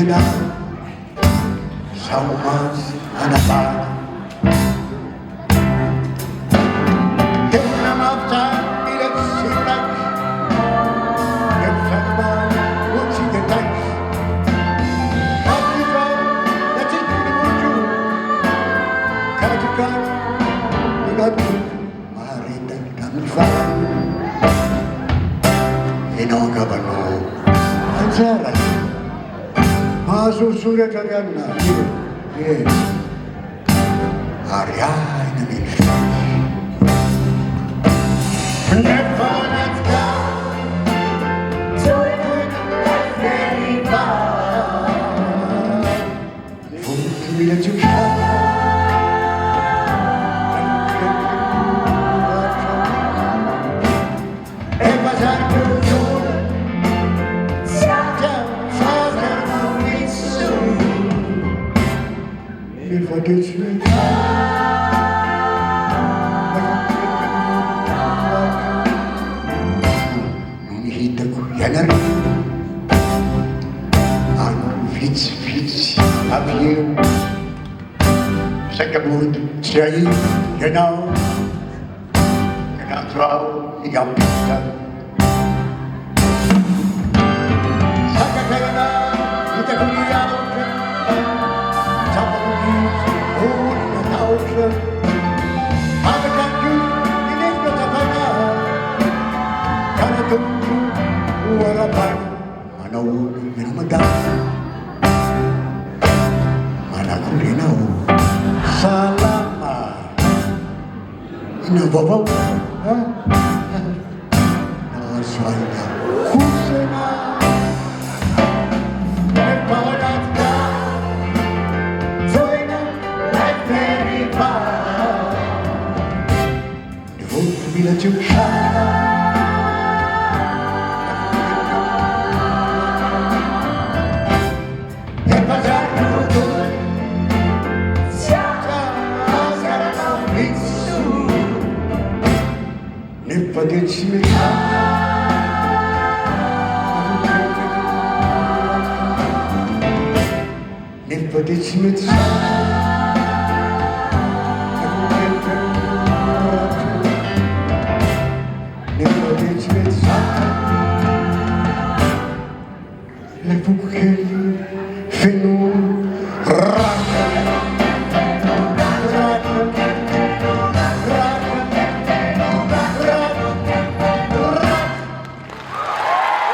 Viena, saumas hanapan. Kena mafta ilet sitak, nefsatma uci detak. Katika yatik dimuju, katika digatu marita kamifan. Feno kabano anjara. Surat Ariana, Ariana Milford. Never let go, doing like very bad. For me let you shine. If I did you nakikita ko yan na rin ang fits of you sa kabut sa'yo, you know, nakatraw, ikaw pita sa kakayana, kita ko niyaw sa Harakanku ini betapana karena tunggu harapan manau minamadan mana kulinau salama ina bobau suara kusena bila juga Epajar nutun Siapa sekarang bisu Nipadin simika Nipadin simika Le bouquet